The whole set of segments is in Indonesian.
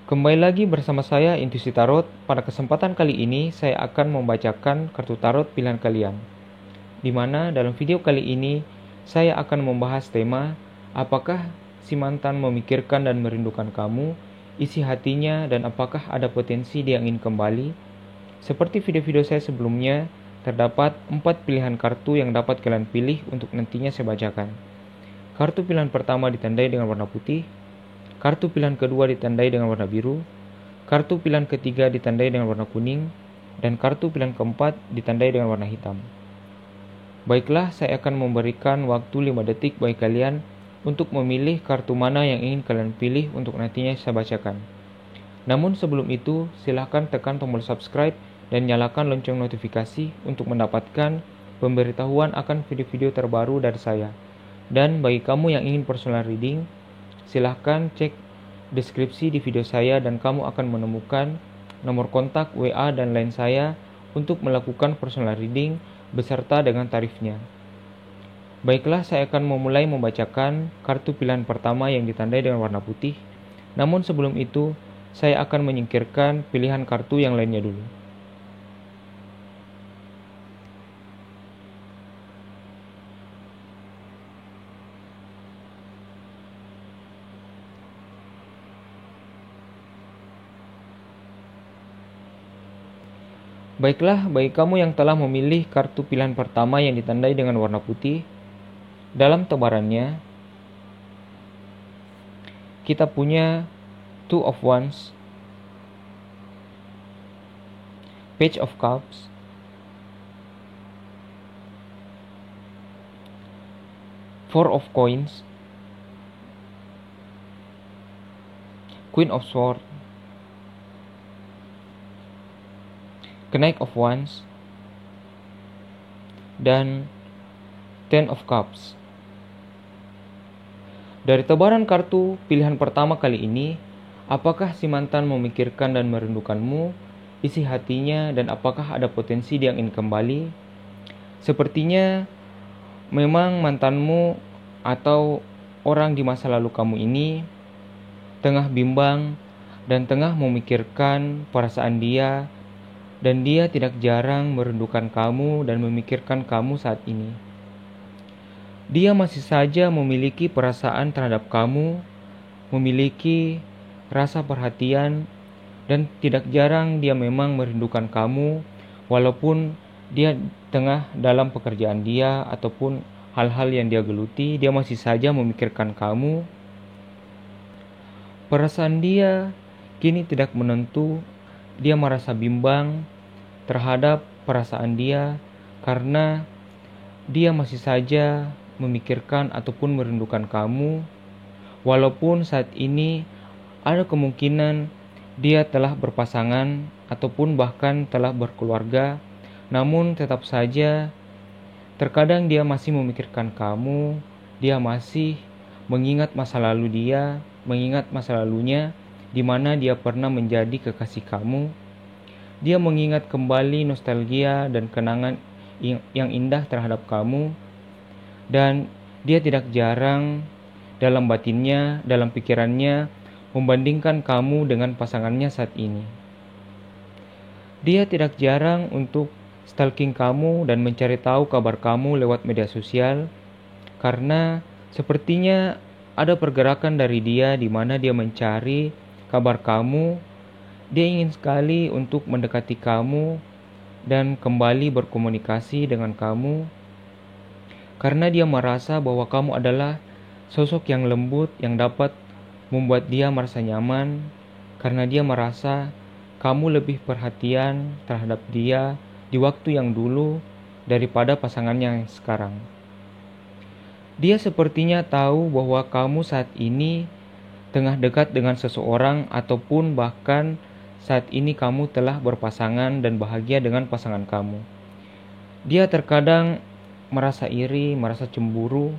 Kembali lagi bersama saya Intuisi Tarot. Pada kesempatan kali ini saya akan membacakan kartu tarot pilihan kalian. Di mana dalam video kali ini saya akan membahas tema apakah si mantan memikirkan dan merindukan kamu, isi hatinya, dan apakah ada potensi dia ingin kembali. Seperti video-video saya sebelumnya, terdapat 4 pilihan kartu yang dapat kalian pilih untuk nantinya saya bacakan. Kartu pilihan pertama ditandai dengan warna putih, kartu pilihan kedua ditandai dengan warna biru, kartu pilihan ketiga ditandai dengan warna kuning, dan kartu pilihan keempat ditandai dengan warna hitam. Baiklah, saya akan memberikan waktu 5 detik bagi kalian untuk memilih kartu mana yang ingin kalian pilih untuk nantinya saya bacakan. Namun sebelum itu, silahkan tekan tombol subscribe dan nyalakan lonceng notifikasi untuk mendapatkan pemberitahuan akan video-video terbaru dari saya. Dan bagi kamu yang ingin personal reading, silahkan cek deskripsi di video saya dan kamu akan menemukan nomor kontak, WA, dan lain saya untuk melakukan personal reading beserta dengan tarifnya. Baiklah, saya akan memulai membacakan kartu pilihan pertama yang ditandai dengan warna putih. Namun sebelum itu, saya akan menyingkirkan pilihan kartu yang lainnya dulu. Baiklah, bagi kamu yang telah memilih kartu pilihan pertama yang ditandai dengan warna putih, dalam tebarannya kita punya Two of Wands, Page of Cups, Four of Coins, Queen of Swords, Knight of Wands, dan Ten of Cups. Dari tebaran kartu pilihan pertama kali ini, apakah si mantan memikirkan dan merindukanmu, isi hatinya, dan apakah ada potensi dia ingin kembali? Sepertinya memang mantanmu atau orang di masa lalu kamu ini tengah bimbang dan tengah memikirkan perasaan dia, dan dia tidak jarang merindukan kamu dan memikirkan kamu saat ini. Dia masih saja memiliki perasaan terhadap kamu, memiliki rasa perhatian, dan tidak jarang dia memang merindukan kamu walaupun dia tengah dalam pekerjaan dia ataupun hal-hal yang dia geluti, dia masih saja memikirkan kamu. Perasaan dia kini tidak menentu, dia merasa bimbang terhadap perasaan dia karena dia masih saja memikirkan ataupun merindukan kamu, walaupun saat ini ada kemungkinan dia telah berpasangan ataupun bahkan telah berkeluarga, namun tetap saja terkadang dia masih memikirkan kamu, dia masih mengingat masa lalu dia, mengingat masa lalunya di mana dia pernah menjadi kekasih kamu. Dia mengingat kembali nostalgia dan kenangan yang indah terhadap kamu, dan dia tidak jarang dalam batinnya, dalam pikirannya membandingkan kamu dengan pasangannya saat ini. Dia tidak jarang untuk stalking kamu dan mencari tahu kabar kamu lewat media sosial, karena sepertinya ada pergerakan dari dia di mana dia mencari kabar kamu. Dia ingin sekali untuk mendekati kamu dan kembali berkomunikasi dengan kamu, karena dia merasa bahwa kamu adalah sosok yang lembut yang dapat membuat dia merasa nyaman, karena dia merasa kamu lebih perhatian terhadap dia di waktu yang dulu daripada pasangannya yang sekarang. Dia sepertinya tahu bahwa kamu saat ini tengah dekat dengan seseorang ataupun bahkan saat ini kamu telah berpasangan dan bahagia dengan pasangan kamu. Dia terkadang merasa iri, merasa cemburu,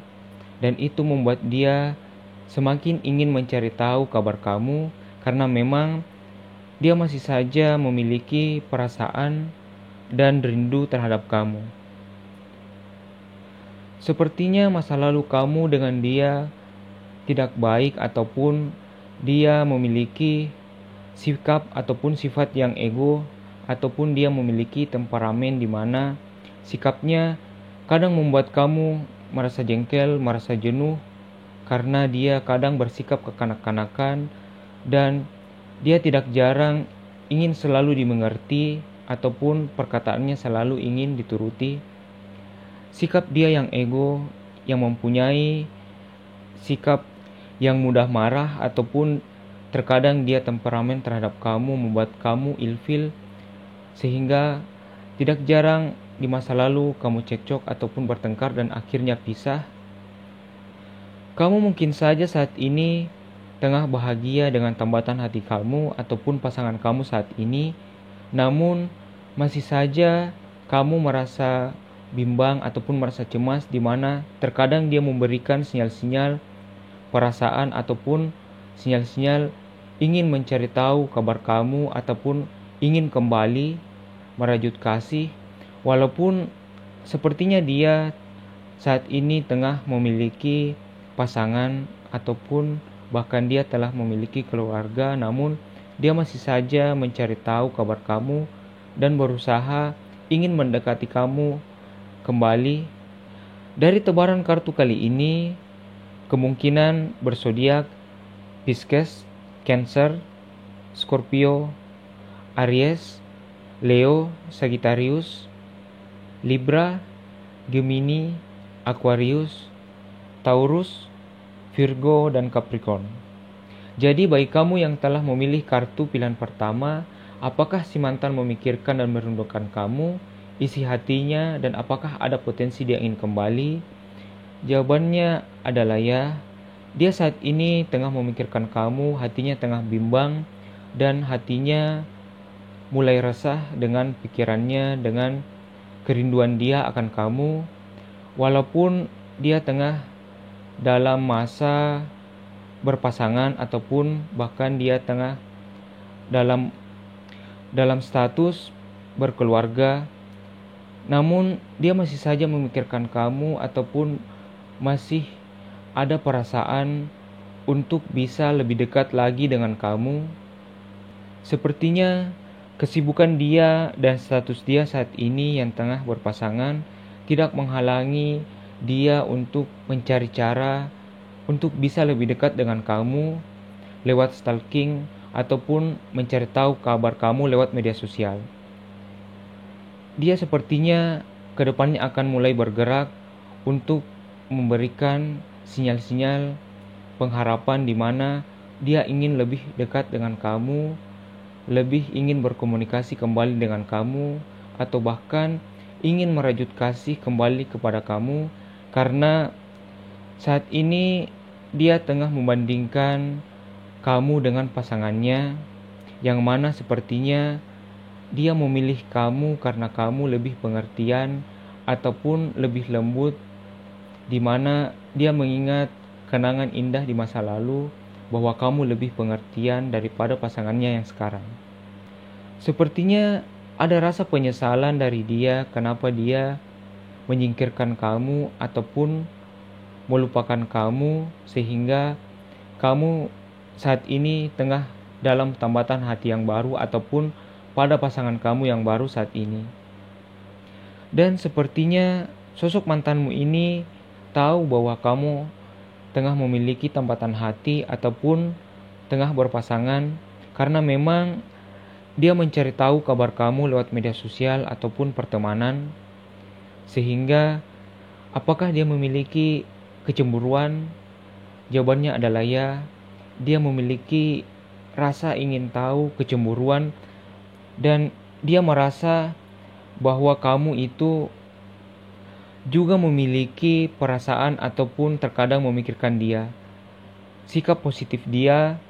dan itu membuat dia semakin ingin mencari tahu kabar kamu karena memang dia masih saja memiliki perasaan dan rindu terhadap kamu. Sepertinya masa lalu kamu dengan dia tidak baik ataupun dia memiliki sikap ataupun sifat yang ego, ataupun dia memiliki temperamen di mana sikapnya kadang membuat kamu merasa jengkel, merasa jenuh, karena dia kadang bersikap kekanak-kanakan dan dia tidak jarang ingin selalu dimengerti ataupun perkataannya selalu ingin dituruti. Sikap dia yang ego, yang mempunyai sikap yang mudah marah ataupun terkadang dia temperamen terhadap kamu, membuat kamu ilfil, sehingga tidak jarang di masa lalu kamu cekcok ataupun bertengkar dan akhirnya pisah. Kamu mungkin saja saat ini tengah bahagia dengan tambatan hati kamu ataupun pasangan kamu saat ini, namun masih saja kamu merasa bimbang ataupun merasa cemas, di mana terkadang dia memberikan sinyal-sinyal perasaan ataupun sinyal-sinyal ingin mencari tahu kabar kamu ataupun ingin kembali merajut kasih, walaupun sepertinya dia saat ini tengah memiliki pasangan ataupun bahkan dia telah memiliki keluarga, namun dia masih saja mencari tahu kabar kamu dan berusaha ingin mendekati kamu kembali. Dari tebaran kartu kali ini, kemungkinan berzodiak Pisces, Cancer, Scorpio, Aries, Leo, Sagittarius, Libra, Gemini, Aquarius, Taurus, Virgo, dan Capricorn. Jadi bagi kamu yang telah memilih kartu pilihan pertama, apakah si mantan memikirkan dan merindukan kamu, isi hatinya, dan apakah ada potensi dia ingin kembali? Jawabannya adalah ya. Dia saat ini tengah memikirkan kamu, hatinya tengah bimbang, dan hatinya mulai resah dengan pikirannya, dengan kerinduan dia akan kamu. Walaupun dia tengah dalam masa berpasangan ataupun bahkan dia tengah dalam status berkeluarga, namun dia masih saja memikirkan kamu ataupun masih ada perasaan untuk bisa lebih dekat lagi dengan kamu. Sepertinya kesibukan dia dan status dia saat ini yang tengah berpasangan tidak menghalangi dia untuk mencari cara untuk bisa lebih dekat dengan kamu lewat stalking ataupun mencari tahu kabar kamu lewat media sosial. Dia sepertinya kedepannya akan mulai bergerak untuk memberikan sinyal-sinyal pengharapan di mana dia ingin lebih dekat dengan kamu, lebih ingin berkomunikasi kembali dengan kamu, atau bahkan ingin merajut kasih kembali kepada kamu, karena saat ini dia tengah membandingkan kamu dengan pasangannya, yang mana sepertinya dia memilih kamu karena kamu lebih pengertian ataupun lebih lembut, di mana dia mengingat kenangan indah di masa lalu bahwa kamu lebih pengertian daripada pasangannya yang sekarang. Sepertinya ada rasa penyesalan dari dia kenapa dia menyingkirkan kamu ataupun melupakan kamu, sehingga kamu saat ini tengah dalam tambatan hati yang baru ataupun pada pasangan kamu yang baru saat ini. Dan sepertinya sosok mantanmu ini tahu bahwa kamu tengah memiliki tambatan hati ataupun tengah berpasangan, karena memang dia mencari tahu kabar kamu lewat media sosial ataupun pertemanan, sehingga apakah dia memiliki kecemburuan? Jawabannya adalah ya, dia memiliki rasa ingin tahu, kecemburuan, dan dia merasa bahwa kamu itu juga memiliki perasaan ataupun terkadang memikirkan dia. Sikap positif dia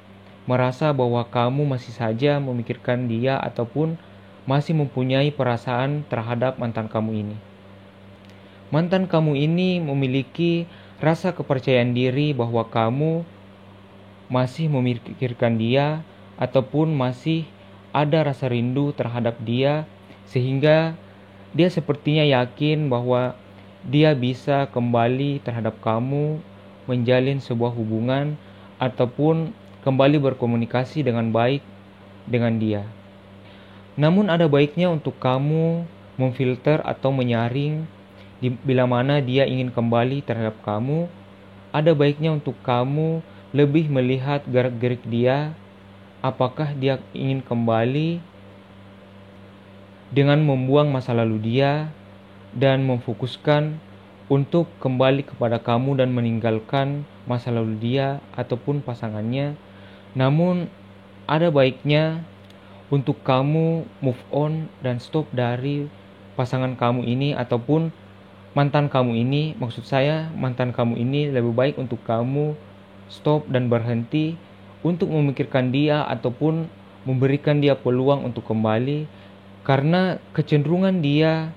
merasa bahwa kamu masih saja memikirkan dia ataupun masih mempunyai perasaan terhadap mantan kamu ini. Mantan kamu ini memiliki rasa kepercayaan diri bahwa kamu masih memikirkan dia ataupun masih ada rasa rindu terhadap dia, sehingga dia sepertinya yakin bahwa dia bisa kembali terhadap kamu, menjalin sebuah hubungan ataupun kembali berkomunikasi dengan baik dengan dia. Namun ada baiknya untuk kamu memfilter atau menyaring bila mana dia ingin kembali terhadap kamu. Ada baiknya untuk kamu lebih melihat gerak-gerik dia, apakah dia ingin kembali dengan membuang masa lalu dia dan memfokuskan untuk kembali kepada kamu dan meninggalkan masa lalu dia ataupun pasangannya. Namun ada baiknya untuk kamu move on dan stop dari pasangan kamu ini ataupun mantan kamu ini. Maksud saya mantan kamu ini lebih baik untuk kamu stop dan berhenti untuk memikirkan dia ataupun memberikan dia peluang untuk kembali, karena kecenderungan dia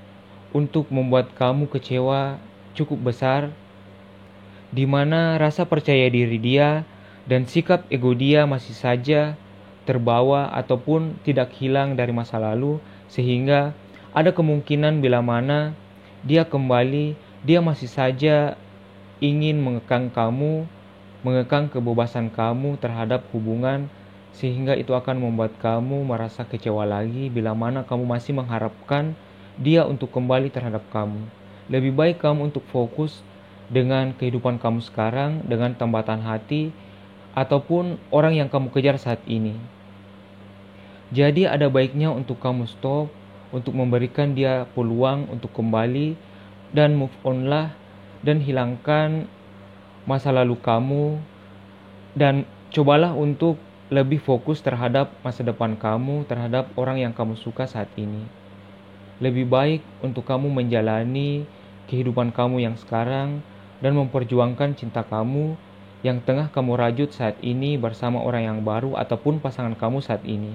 untuk membuat kamu kecewa cukup besar, di mana rasa percaya diri dia dan sikap ego dia masih saja terbawa ataupun tidak hilang dari masa lalu, sehingga ada kemungkinan bila mana dia kembali, dia masih saja ingin mengekang kamu, mengekang kebebasan kamu terhadap hubungan, sehingga itu akan membuat kamu merasa kecewa lagi bila mana kamu masih mengharapkan dia untuk kembali terhadap kamu. Lebih baik kamu untuk fokus dengan kehidupan kamu sekarang, dengan tambatan hati ataupun orang yang kamu kejar saat ini. Jadi ada baiknya untuk kamu stop, untuk memberikan dia peluang untuk kembali dan move on lah, dan hilangkan masa lalu kamu dan cobalah untuk lebih fokus terhadap masa depan kamu, terhadap orang yang kamu suka saat ini. Lebih baik untuk kamu menjalani kehidupan kamu yang sekarang dan memperjuangkan cinta kamu yang tengah kamu rajut saat ini bersama orang yang baru ataupun pasangan kamu saat ini.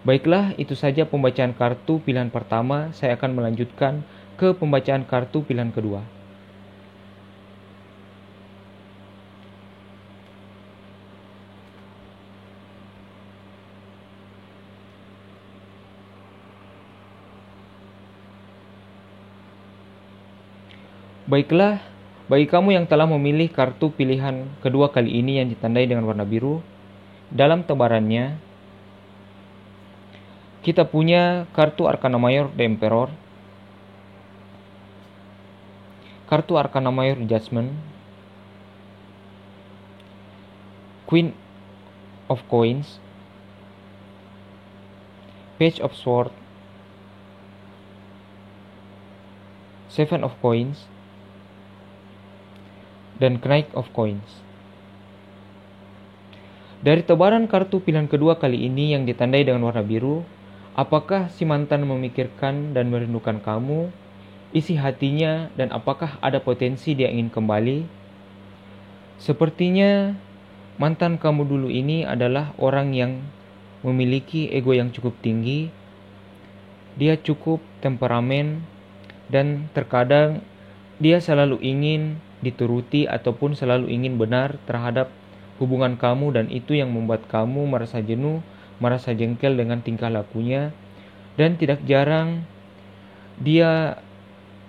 Baiklah, itu saja pembacaan kartu pilihan pertama. Saya akan melanjutkan ke pembacaan kartu pilihan kedua. Baiklah, bagi kamu yang telah memilih kartu pilihan kedua kali ini yang ditandai dengan warna biru, dalam tebarannya kita punya kartu Arcana Mayor The Emperor, kartu Arcana Mayor Judgment, Queen of Coins, Page of Swords, Seven of Coins, dan Knight of Coins. Dari tebaran kartu pilihan kedua kali ini yang ditandai dengan warna biru, apakah si mantan memikirkan dan merindukan kamu, isi hatinya, dan apakah ada potensi dia ingin kembali? Sepertinya mantan kamu dulu ini adalah orang yang memiliki ego yang cukup tinggi. Dia cukup temperamen dan terkadang dia selalu ingin dituruti ataupun selalu ingin benar terhadap hubungan kamu, dan itu yang membuat kamu merasa jenuh, merasa jengkel dengan tingkah lakunya, dan tidak jarang dia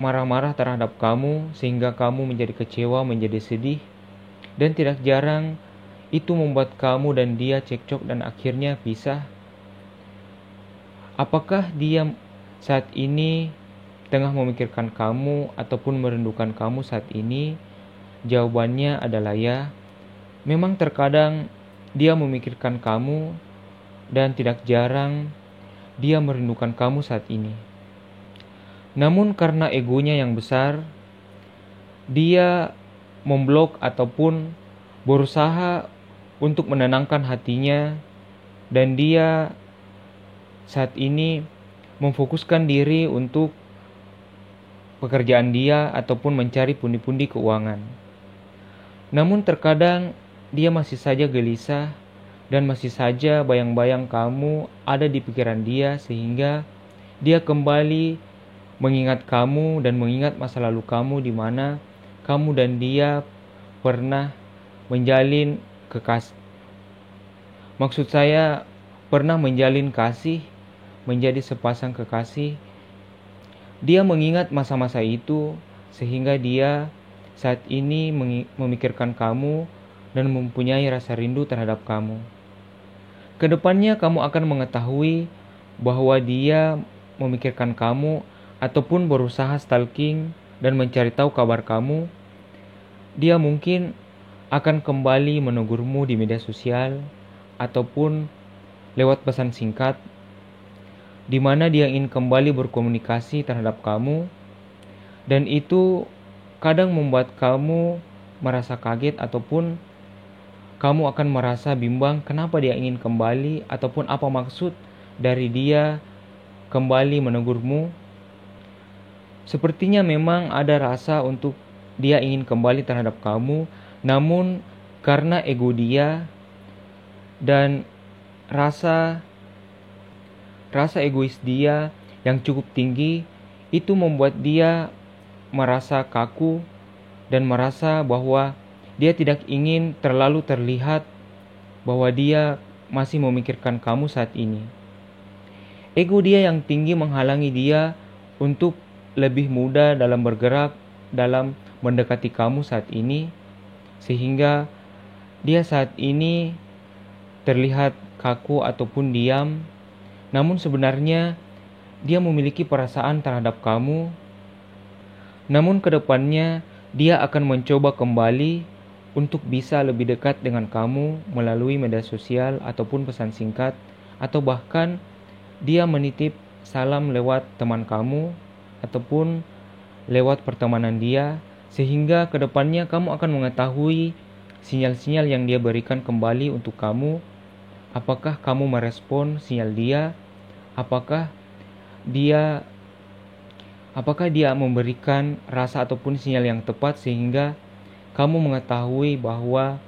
marah-marah terhadap kamu sehingga kamu menjadi kecewa, menjadi sedih, dan tidak jarang itu membuat kamu dan dia cekcok dan akhirnya pisah. Apakah dia saat ini tengah memikirkan kamu ataupun merindukan kamu saat ini? Jawabannya adalah ya. Memang terkadang dia memikirkan kamu dan tidak jarang dia merindukan kamu saat ini. Namun karena egonya yang besar, dia memblok ataupun berusaha untuk menenangkan hatinya, dan dia saat ini memfokuskan diri untuk pekerjaan dia ataupun mencari pundi-pundi keuangan. Namun terkadang dia masih saja gelisah dan masih saja bayang-bayang kamu ada di pikiran dia, sehingga dia kembali mengingat kamu dan mengingat masa lalu kamu di mana kamu dan dia pernah menjalin kekasih. Maksud saya pernah menjalin kasih, menjadi sepasang kekasih. Dia mengingat masa-masa itu sehingga dia saat ini memikirkan kamu dan mempunyai rasa rindu terhadap kamu. Kedepannya kamu akan mengetahui bahwa dia memikirkan kamu ataupun berusaha stalking dan mencari tahu kabar kamu. Dia mungkin akan kembali menegurmu di media sosial ataupun lewat pesan singkat, di mana dia ingin kembali berkomunikasi terhadap kamu, dan itu kadang membuat kamu merasa kaget ataupun kamu akan merasa bimbang kenapa dia ingin kembali ataupun apa maksud dari dia kembali menegurmu. Sepertinya memang ada rasa untuk dia ingin kembali terhadap kamu, namun karena ego dia dan rasa egois dia yang cukup tinggi, itu membuat dia merasa kaku dan merasa bahwa dia tidak ingin terlalu terlihat bahwa dia masih memikirkan kamu saat ini. Ego dia yang tinggi menghalangi dia untuk lebih mudah dalam bergerak, dalam mendekati kamu saat ini, sehingga dia saat ini terlihat kaku ataupun diam. Namun sebenarnya dia memiliki perasaan terhadap kamu. Namun kedepannya dia akan mencoba kembali untuk bisa lebih dekat dengan kamu melalui media sosial ataupun pesan singkat, atau bahkan dia menitip salam lewat teman kamu ataupun lewat pertemanan dia, sehingga kedepannya kamu akan mengetahui sinyal-sinyal yang dia berikan kembali untuk kamu. Apakah kamu merespon sinyal dia? Apakah dia memberikan rasa ataupun sinyal yang tepat sehingga kamu mengetahui bahwa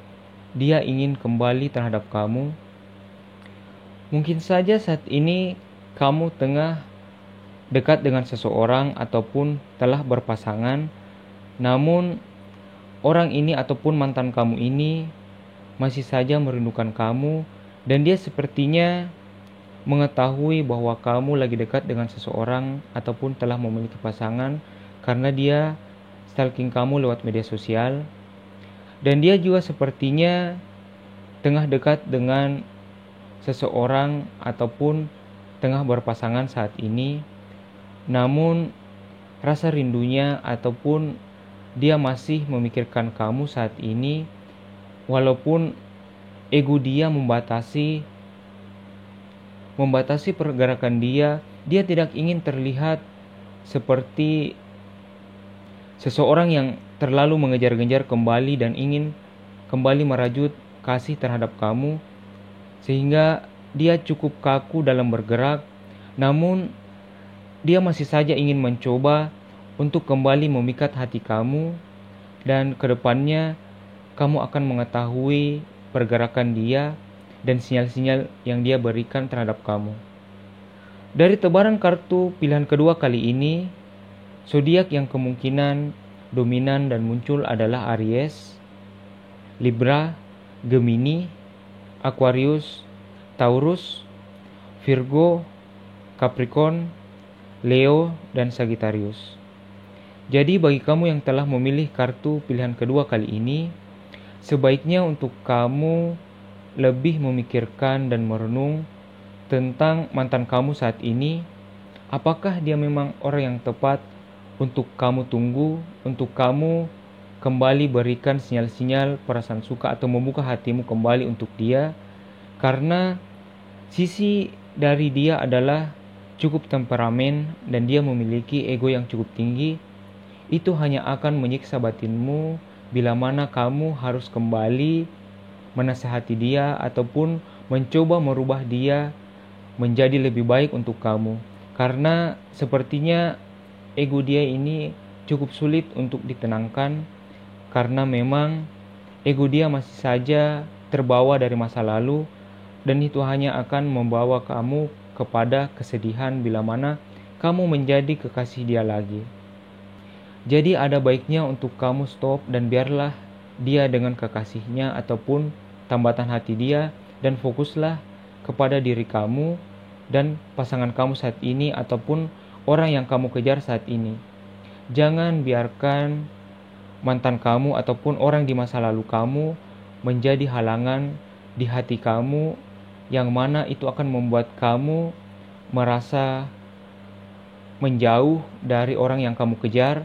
dia ingin kembali terhadap kamu? Mungkin saja saat ini kamu tengah dekat dengan seseorang ataupun telah berpasangan, namun orang ini ataupun mantan kamu ini masih saja merindukan kamu, dan dia sepertinya mengetahui bahwa kamu lagi dekat dengan seseorang ataupun telah memiliki pasangan karena dia stalking kamu lewat media sosial. Dan dia juga sepertinya tengah dekat dengan seseorang ataupun tengah berpasangan saat ini. Namun rasa rindunya ataupun dia masih memikirkan kamu saat ini, walaupun ego dia membatasi pergerakan dia. Dia tidak ingin terlihat seperti seseorang yang terlalu mengejar-ngejar kembali dan ingin kembali merajut kasih terhadap kamu, sehingga dia cukup kaku dalam bergerak. Namun dia masih saja ingin mencoba untuk kembali memikat hati kamu, dan kedepannya kamu akan mengetahui pergerakan dia dan sinyal-sinyal yang dia berikan terhadap kamu. Dari tebaran kartu pilihan kedua kali ini, zodiak yang kemungkinan dominan dan muncul adalah Aries, Libra, Gemini, Aquarius, Taurus, Virgo, Capricorn, Leo, dan Sagittarius. Jadi bagi kamu yang telah memilih kartu pilihan kedua kali ini, sebaiknya untuk kamu lebih memikirkan dan merenung tentang mantan kamu saat ini. Apakah dia memang orang yang tepat untuk kamu tunggu, untuk kamu kembali berikan sinyal-sinyal perasaan suka atau membuka hatimu kembali untuk dia? Karena sisi dari dia adalah cukup temperamen dan dia memiliki ego yang cukup tinggi. Itu hanya akan menyiksa batinmu bila mana kamu harus kembali menasihati dia ataupun mencoba merubah dia menjadi lebih baik untuk kamu. Karena sepertinya ego dia ini cukup sulit untuk ditenangkan, karena memang ego dia masih saja terbawa dari masa lalu, dan itu hanya akan membawa kamu kepada kesedihan bila mana kamu menjadi kekasih dia lagi. Jadi ada baiknya untuk kamu stop dan biarlah dia dengan kekasihnya ataupun tambatan hati dia, dan fokuslah kepada diri kamu dan pasangan kamu saat ini ataupun orang yang kamu kejar saat ini. Jangan biarkan mantan kamu ataupun orang di masa lalu kamu menjadi halangan di hati kamu yang mana itu akan membuat kamu merasa menjauh dari orang yang kamu kejar,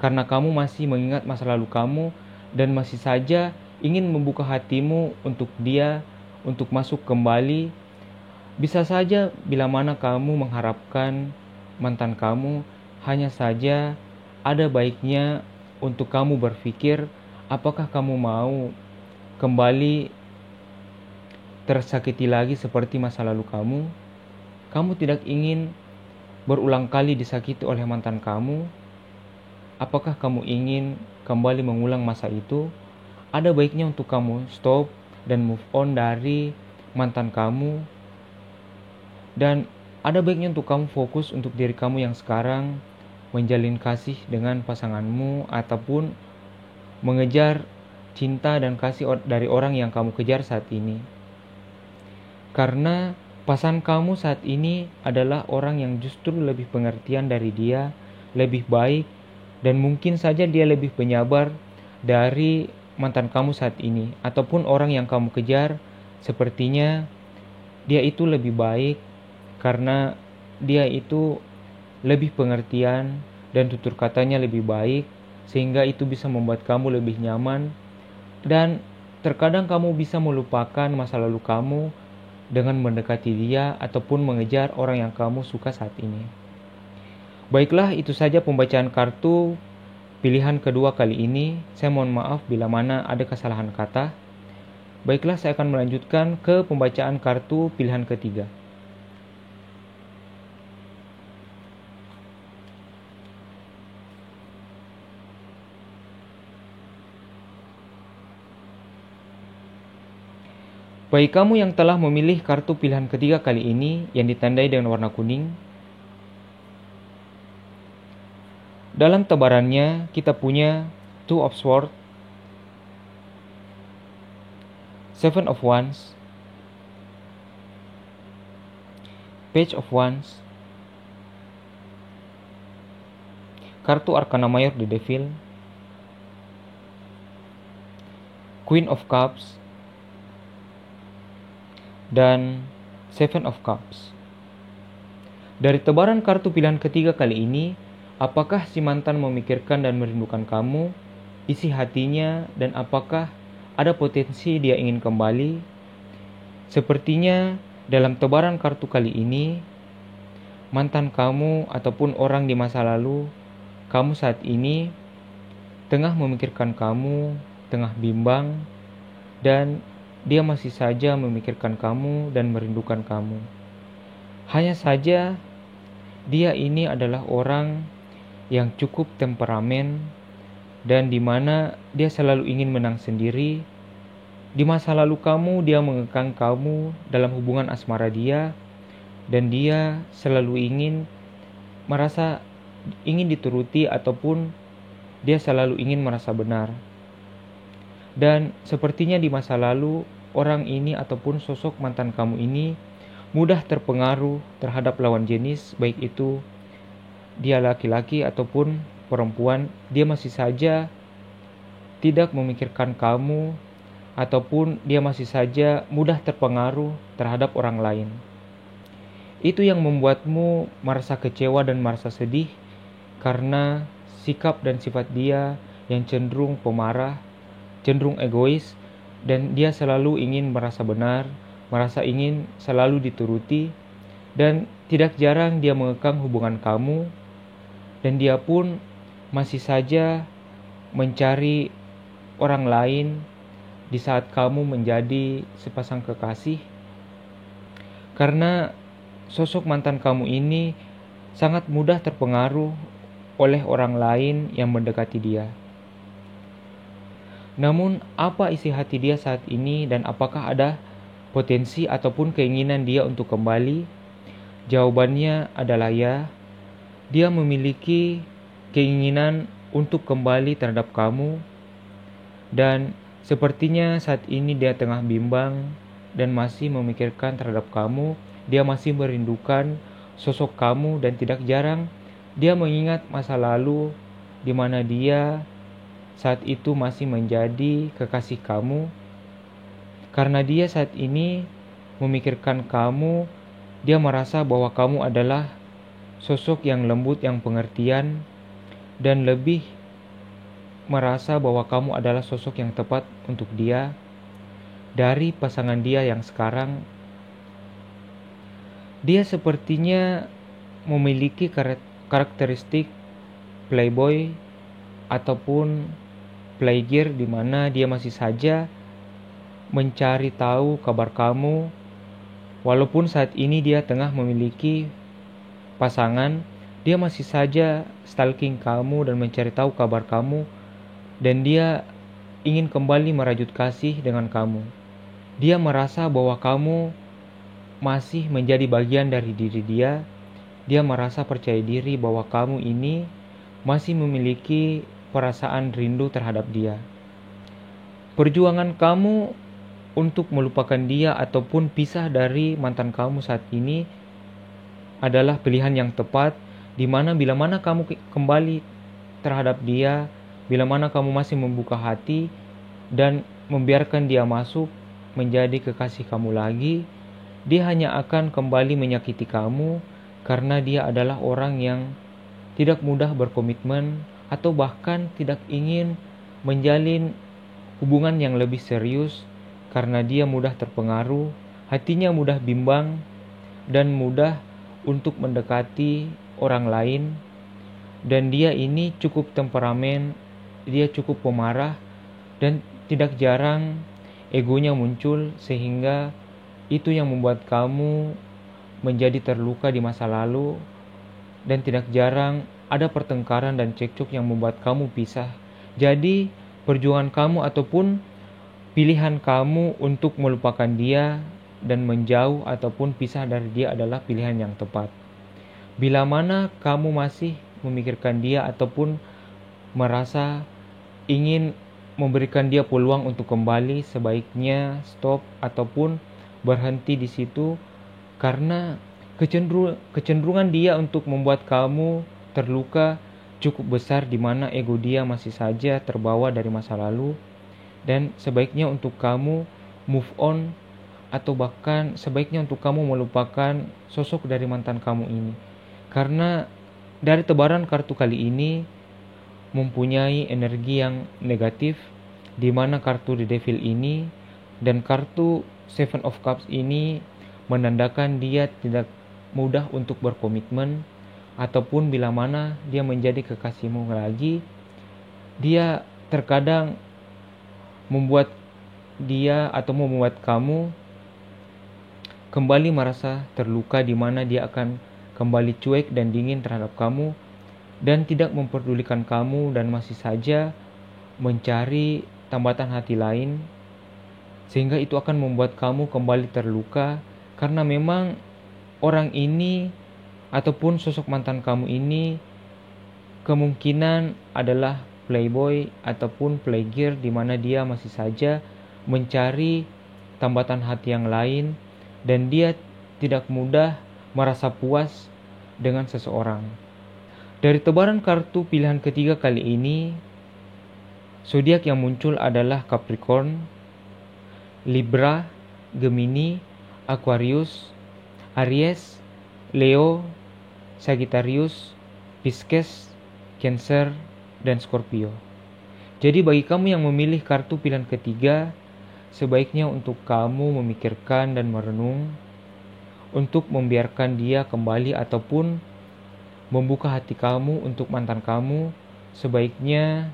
karena kamu masih mengingat masa lalu kamu dan masih saja ingin membuka hatimu untuk dia, untuk masuk kembali. Bisa saja bila mana kamu mengharapkan mantan kamu, hanya saja ada baiknya untuk kamu berpikir apakah kamu mau kembali tersakiti lagi seperti masa lalu kamu. Kamu tidak ingin berulang kali disakiti oleh mantan kamu. Apakah kamu ingin kembali mengulang masa itu? Ada baiknya untuk kamu stop dan move on dari mantan kamu. Dan ada baiknya untuk kamu fokus untuk diri kamu yang sekarang, menjalin kasih dengan pasanganmu ataupun mengejar cinta dan kasih dari orang yang kamu kejar saat ini. Karena pasangan kamu saat ini adalah orang yang justru lebih pengertian dari dia, lebih baik, dan mungkin saja dia lebih penyabar dari mantan kamu saat ini. Ataupun orang yang kamu kejar, sepertinya dia itu lebih baik karena dia itu lebih pengertian dan tutur katanya lebih baik, sehingga itu bisa membuat kamu lebih nyaman. Dan terkadang kamu bisa melupakan masa lalu kamu dengan mendekati dia ataupun mengejar orang yang kamu suka saat ini. Baiklah, itu saja pembacaan kartu pilihan kedua kali ini. Saya mohon maaf bila mana ada kesalahan kata. Baiklah, saya akan melanjutkan ke pembacaan kartu pilihan ketiga. Bagi kamu yang telah memilih kartu pilihan ketiga kali ini yang ditandai dengan warna kuning, dalam tebarannya kita punya Two of Swords, Seven of Wands, Page of Wands, kartu Arcana Mayor The Devil, Queen of Cups, dan Seven of Cups. Dari tebaran kartu pilihan ketiga kali ini, apakah si mantan memikirkan dan merindukan kamu, isi hatinya, dan apakah ada potensi dia ingin kembali? Sepertinya dalam tebaran kartu kali ini, mantan kamu ataupun orang di masa lalu kamu saat ini tengah memikirkan kamu, tengah bimbang, dan dia masih saja memikirkan kamu dan merindukan kamu. Hanya saja dia ini adalah orang yang cukup temperamen dan di mana dia selalu ingin menang sendiri. Di masa lalu kamu, dia mengekang kamu dalam hubungan asmara dia, dan dia selalu ingin dituruti ataupun dia selalu ingin merasa benar. Dan sepertinya di masa lalu, orang ini ataupun sosok mantan kamu ini mudah terpengaruh terhadap lawan jenis, baik itu dia laki-laki ataupun perempuan. Dia masih saja tidak memikirkan kamu ataupun dia masih saja mudah terpengaruh terhadap orang lain. Itu yang membuatmu merasa kecewa dan merasa sedih karena sikap dan sifat dia yang cenderung pemarah, cenderung egois, dan dia selalu ingin merasa benar, merasa ingin selalu dituruti, dan tidak jarang dia mengekang hubungan kamu, dan dia pun masih saja mencari orang lain di saat kamu menjadi sepasang kekasih. Karena sosok mantan kamu ini sangat mudah terpengaruh oleh orang lain yang mendekati dia. Namun, apa isi hati dia saat ini dan apakah ada potensi ataupun keinginan dia untuk kembali? Jawabannya adalah ya. Dia memiliki keinginan untuk kembali terhadap kamu, dan sepertinya saat ini dia tengah bimbang dan masih memikirkan terhadap kamu. Dia masih merindukan sosok kamu dan tidak jarang dia mengingat masa lalu di mana dia saat itu masih menjadi kekasih kamu. Karena dia saat ini memikirkan kamu, dia merasa bahwa kamu adalah sosok yang lembut, yang pengertian, dan lebih merasa bahwa kamu adalah sosok yang tepat untuk dia dari pasangan dia yang sekarang. Dia sepertinya memiliki karakteristik playboy ataupun playgirl, di mana dia masih saja mencari tahu kabar kamu. Walaupun saat ini dia tengah memiliki pasangan, dia masih saja stalking kamu dan mencari tahu kabar kamu, dan dia ingin kembali merajut kasih dengan kamu. Dia merasa bahwa kamu masih menjadi bagian dari diri dia. Dia merasa percaya diri bahwa kamu ini masih memiliki perasaan rindu terhadap dia. Perjuangan kamu untuk melupakan dia ataupun pisah dari mantan kamu saat ini adalah pilihan yang tepat, di mana bila mana kamu kembali terhadap dia, bila mana kamu masih membuka hati dan membiarkan dia masuk menjadi kekasih kamu lagi, dia hanya akan kembali menyakiti kamu, karena dia adalah orang yang tidak mudah berkomitmen atau bahkan tidak ingin menjalin hubungan yang lebih serius, karena dia mudah terpengaruh, hatinya mudah bimbang, dan mudah untuk mendekati orang lain. Dan dia ini cukup temperamen, dia cukup pemarah, dan tidak jarang egonya muncul, sehingga itu yang membuat kamu menjadi terluka di masa lalu. Dan tidak jarang ada pertengkaran dan cekcok yang membuat kamu pisah. Jadi perjuangan kamu ataupun pilihan kamu untuk melupakan dia dan menjauh ataupun pisah dari dia adalah pilihan yang tepat. Bila mana kamu masih memikirkan dia ataupun merasa ingin memberikan dia peluang untuk kembali, sebaiknya stop ataupun berhenti di situ, karena kecenderungan dia untuk membuat kamu terluka cukup besar, di mana ego dia masih saja terbawa dari masa lalu. Dan sebaiknya untuk kamu move on, atau bahkan sebaiknya untuk kamu melupakan sosok dari mantan kamu ini. Karena dari tebaran kartu kali ini mempunyai energi yang negatif, di mana kartu The Devil ini dan kartu Seven of Cups ini menandakan dia tidak mudah untuk berkomitmen, ataupun bila mana dia menjadi kekasihmu lagi, dia terkadang membuat dia atau membuat kamu kembali merasa terluka, di mana dia akan kembali cuek dan dingin terhadap kamu dan tidak memperdulikan kamu, dan masih saja mencari tambatan hati lain, sehingga itu akan membuat kamu kembali terluka, karena memang orang ini ataupun sosok mantan kamu ini kemungkinan adalah playboy ataupun playgirl, di mana dia masih saja mencari tambatan hati yang lain, dan dia tidak mudah merasa puas dengan seseorang. Dari tebaran kartu pilihan ketiga kali ini, zodiak yang muncul adalah Capricorn, Libra, Gemini, Aquarius, Aries, Leo, Sagittarius, Pisces, Cancer, dan Scorpio. Jadi bagi kamu yang memilih kartu pilihan ketiga, sebaiknya untuk kamu memikirkan dan merenung untuk membiarkan dia kembali ataupun membuka hati kamu untuk mantan kamu. Sebaiknya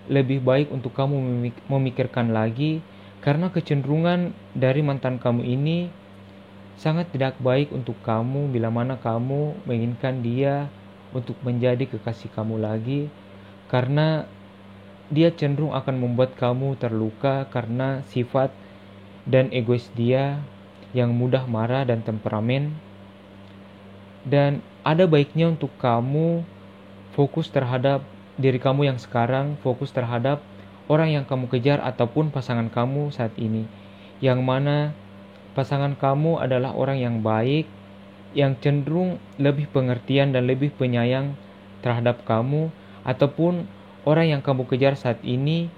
lebih baik untuk kamu memikirkan lagi, karena kecenderungan dari mantan kamu ini sangat tidak baik untuk kamu bila mana kamu menginginkan dia untuk menjadi kekasih kamu lagi, karena dia cenderung akan membuat kamu terluka karena sifat dan egois dia yang mudah marah dan temperamen. Dan ada baiknya untuk kamu fokus terhadap diri kamu yang sekarang, fokus terhadap orang yang kamu kejar ataupun pasangan kamu saat ini, yang mana pasangan kamu adalah orang yang baik, yang cenderung lebih pengertian dan lebih penyayang terhadap kamu, ataupun orang yang kamu kejar saat ini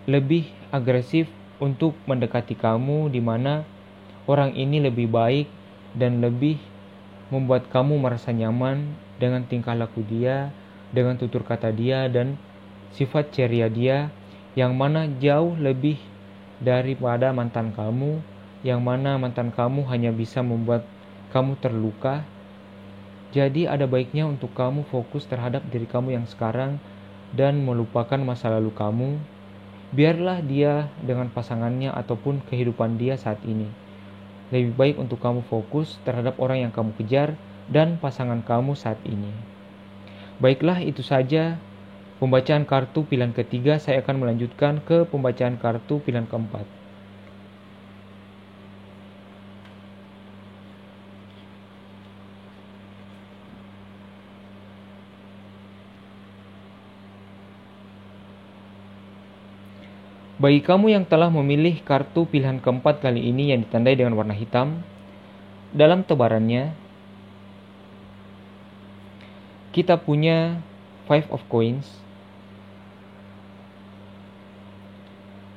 lebih agresif untuk mendekati kamu, di mana orang ini lebih baik dan lebih membuat kamu merasa nyaman dengan tingkah laku dia, dengan tutur kata dia, dan sifat ceria dia, yang mana jauh lebih daripada mantan kamu, yang mana mantan kamu hanya bisa membuat kamu terluka. Jadi ada baiknya untuk kamu fokus terhadap diri kamu yang sekarang dan melupakan masa lalu kamu. Biarlah dia dengan pasangannya ataupun kehidupan dia saat ini. Lebih baik untuk kamu fokus terhadap orang yang kamu kejar dan pasangan kamu saat ini. Baiklah, itu saja pembacaan kartu pilihan ketiga. Saya akan melanjutkan ke pembacaan kartu pilihan keempat. Bagi kamu yang telah memilih kartu pilihan keempat kali ini yang ditandai dengan warna hitam, dalam tebarannya kita punya Five of Coins,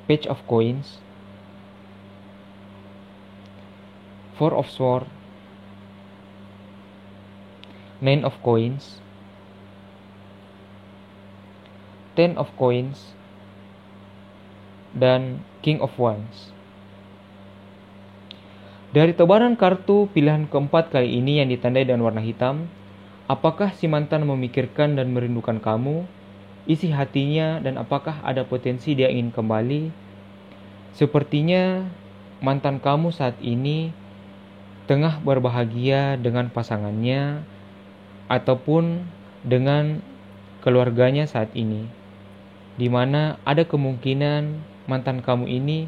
Page of Coins, Four of Swords, Nine of Coins, Ten of Coins, dan King of Wands. Dari tebaran kartu pilihan keempat kali ini yang ditandai dengan warna hitam, apakah si mantan memikirkan dan merindukan kamu, isi hatinya, dan apakah ada potensi dia ingin kembali? Sepertinya mantan kamu saat ini tengah berbahagia dengan pasangannya ataupun dengan keluarganya saat ini, di mana ada kemungkinan mantan kamu ini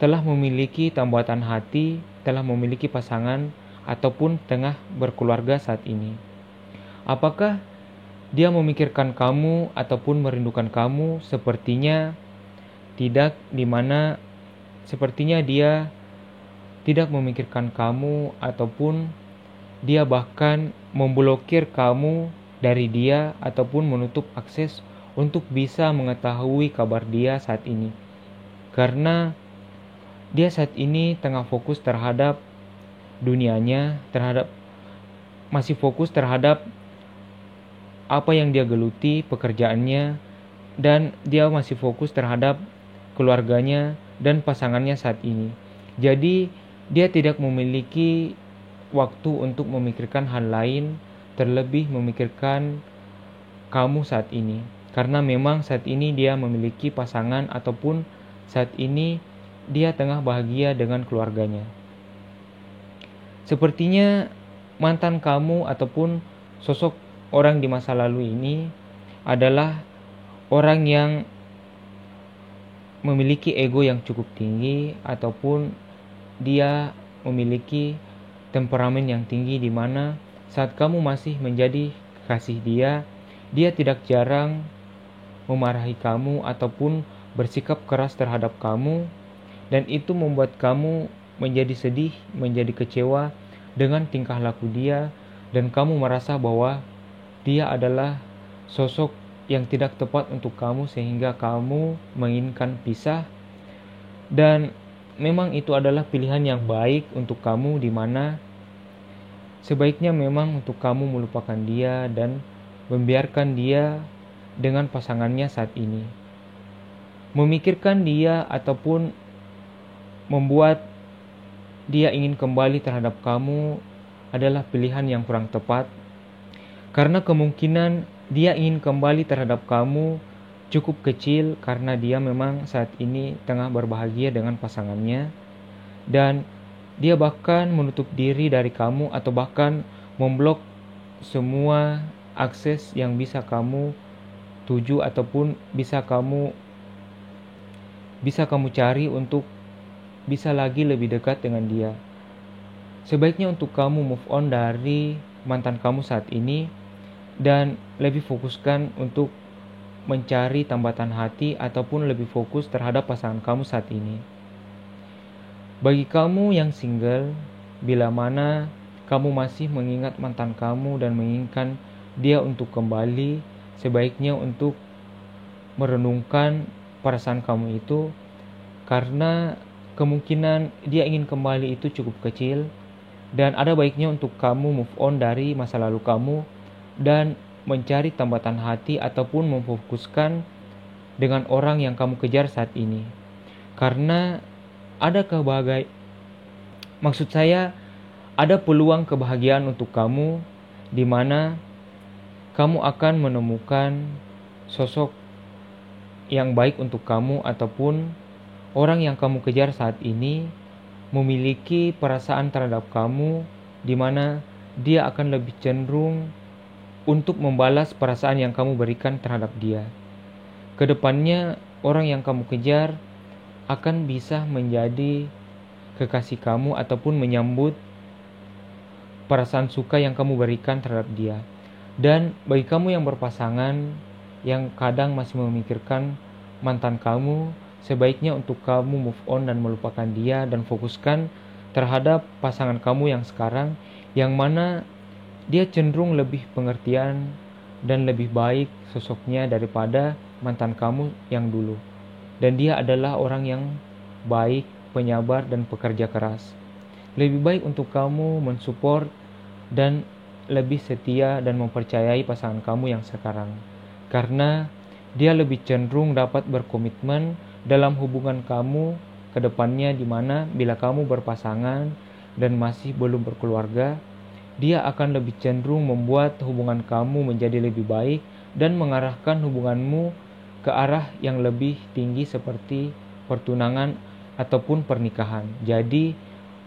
telah memiliki tambatan hati, telah memiliki pasangan, ataupun tengah berkeluarga saat ini. Apakah dia memikirkan kamu ataupun merindukan kamu? Sepertinya tidak, di mana sepertinya dia tidak memikirkan kamu ataupun dia bahkan memblokir kamu dari dia ataupun menutup akses untuk bisa mengetahui kabar dia saat ini. Karena dia saat ini tengah fokus terhadap dunianya, masih fokus terhadap apa yang dia geluti, pekerjaannya, dan dia masih fokus terhadap keluarganya dan pasangannya saat ini. Jadi dia tidak memiliki waktu untuk memikirkan hal lain, terlebih memikirkan kamu saat ini. Karena memang saat ini dia memiliki pasangan ataupun saat ini dia tengah bahagia dengan keluarganya. Sepertinya mantan kamu ataupun sosok orang di masa lalu ini adalah orang yang memiliki ego yang cukup tinggi ataupun dia memiliki temperamen yang tinggi, di mana saat kamu masih menjadi kekasih dia, dia tidak jarang memarahi kamu ataupun bersikap keras terhadap kamu, dan itu membuat kamu menjadi sedih, menjadi kecewa dengan tingkah laku dia, dan kamu merasa bahwa dia adalah sosok yang tidak tepat untuk kamu sehingga kamu menginginkan pisah. Dan memang itu adalah pilihan yang baik untuk kamu, di mana sebaiknya memang untuk kamu melupakan dia dan membiarkan dia dengan pasangannya saat ini. Memikirkan dia ataupun membuat dia ingin kembali terhadap kamu adalah pilihan yang kurang tepat, karena kemungkinan dia ingin kembali terhadap kamu cukup kecil karena dia memang saat ini tengah berbahagia dengan pasangannya, dan dia bahkan menutup diri dari kamu atau bahkan memblok semua akses yang bisa kamu tuju ataupun bisa kamu cari untuk bisa lagi lebih dekat dengan dia. Sebaiknya untuk kamu move on dari mantan kamu saat ini dan lebih fokuskan untuk mencari tambatan hati ataupun lebih fokus terhadap pasangan kamu saat ini. Bagi kamu yang single, bila mana kamu masih mengingat mantan kamu dan menginginkan dia untuk kembali, sebaiknya untuk merenungkan perasaan kamu itu, karena kemungkinan dia ingin kembali itu cukup kecil, dan ada baiknya untuk kamu move on dari masa lalu kamu dan mencari tambatan hati ataupun memfokuskan dengan orang yang kamu kejar saat ini. Karena ada maksud saya ada peluang kebahagiaan untuk kamu di mana kamu akan menemukan sosok yang baik untuk kamu ataupun orang yang kamu kejar saat ini memiliki perasaan terhadap kamu di mana dia akan lebih cenderung untuk membalas perasaan yang kamu berikan terhadap dia. Kedepannya orang yang kamu kejar akan bisa menjadi kekasih kamu ataupun menyambut perasaan suka yang kamu berikan terhadap dia. Dan bagi kamu yang berpasangan yang kadang masih memikirkan mantan kamu, sebaiknya untuk kamu move on dan melupakan dia dan fokuskan terhadap pasangan kamu yang sekarang, yang mana dia cenderung lebih pengertian dan lebih baik sosoknya daripada mantan kamu yang dulu. Dan dia adalah orang yang baik, penyabar, dan pekerja keras. Lebih baik untuk kamu mensupport dan lebih setia dan mempercayai pasangan kamu yang sekarang. Karena dia lebih cenderung dapat berkomitmen dalam hubungan kamu ke depannya, di mana bila kamu berpasangan dan masih belum berkeluarga, dia akan lebih cenderung membuat hubungan kamu menjadi lebih baik dan mengarahkan hubunganmu ke arah yang lebih tinggi seperti pertunangan ataupun pernikahan. Jadi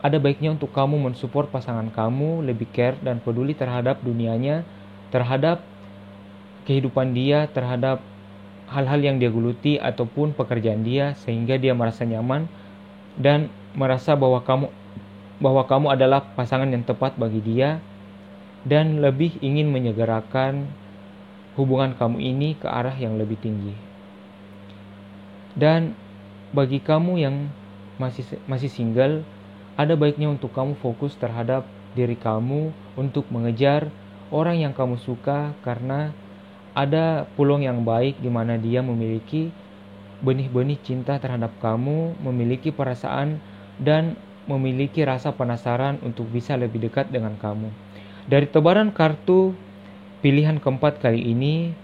ada baiknya untuk kamu mensupport pasangan kamu, lebih care dan peduli terhadap dunianya, terhadap kehidupan dia, terhadap hal-hal yang dia geluti ataupun pekerjaan dia, sehingga dia merasa nyaman dan merasa bahwa kamu adalah pasangan yang tepat bagi dia, dan lebih ingin menyegerakan hubungan kamu ini ke arah yang lebih tinggi. Dan bagi kamu yang masih single, ada baiknya untuk kamu fokus terhadap diri kamu untuk mengejar orang yang kamu suka, karena ada peluang yang baik di mana dia memiliki benih-benih cinta terhadap kamu, memiliki perasaan dan memiliki rasa penasaran untuk bisa lebih dekat dengan kamu. Dari tebaran kartu pilihan keempat kali ini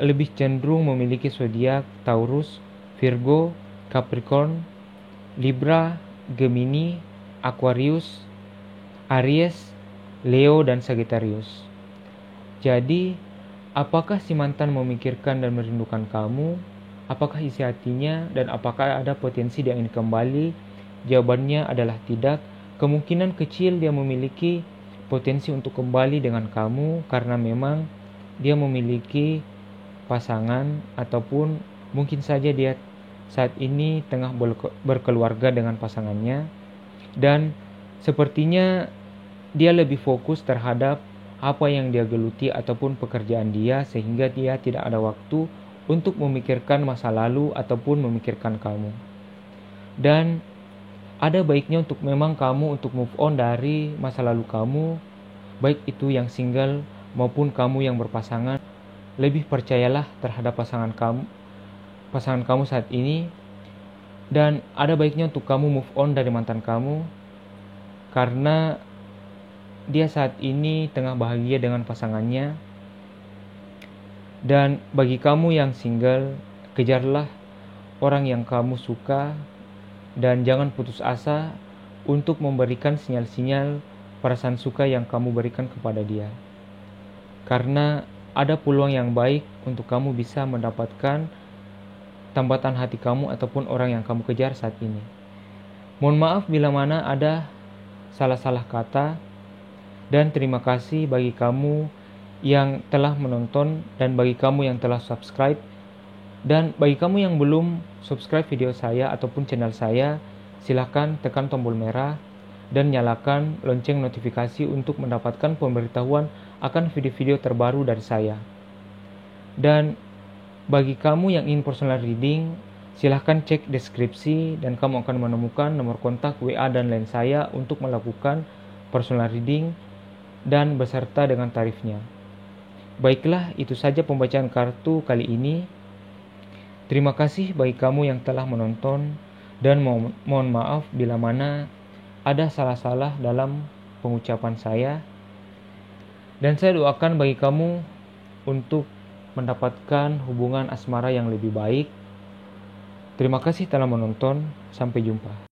lebih cenderung memiliki zodiak Taurus, Virgo, Capricorn, Libra, Gemini, Aquarius, Aries, Leo, dan Sagittarius. Jadi, apakah si mantan memikirkan dan merindukan kamu? Apakah isi hatinya dan apakah ada potensi dia ingin kembali? Jawabannya adalah tidak. Kemungkinan kecil dia memiliki potensi untuk kembali dengan kamu karena memang dia memiliki pasangan ataupun mungkin saja dia saat ini tengah berkeluarga dengan pasangannya, dan sepertinya dia lebih fokus terhadap apa yang dia geluti ataupun pekerjaan dia, sehingga dia tidak ada waktu untuk memikirkan masa lalu ataupun memikirkan kamu. Dan ada baiknya untuk memang kamu untuk move on dari masa lalu kamu, baik itu yang single maupun kamu yang berpasangan. Lebih percayalah terhadap pasangan kamu saat ini, dan ada baiknya untuk kamu move on dari mantan kamu karena dia saat ini tengah bahagia dengan pasangannya. Dan bagi kamu yang single, kejarlah orang yang kamu suka dan jangan putus asa untuk memberikan sinyal-sinyal perasaan suka yang kamu berikan kepada dia, karena ada peluang yang baik untuk kamu bisa mendapatkan tambatan hati kamu ataupun orang yang kamu kejar saat ini. Mohon maaf bila mana ada salah-salah kata, dan terima kasih bagi kamu yang telah menonton dan bagi kamu yang telah subscribe. Dan bagi kamu yang belum subscribe video saya ataupun channel saya, silakan tekan tombol merah dan nyalakan lonceng notifikasi untuk mendapatkan pemberitahuan akan video-video terbaru dari saya. Dan bagi kamu yang ingin personal reading, silahkan cek deskripsi dan kamu akan menemukan nomor kontak WA dan lain saya untuk melakukan personal reading dan beserta dengan tarifnya. Baiklah, itu saja pembacaan kartu kali ini. Terima kasih bagi kamu yang telah menonton Dan mohon maaf bila mana ada salah-salah dalam pengucapan saya. Dan saya doakan bagi kamu untuk mendapatkan hubungan asmara yang lebih baik. Terima kasih telah menonton. Sampai jumpa.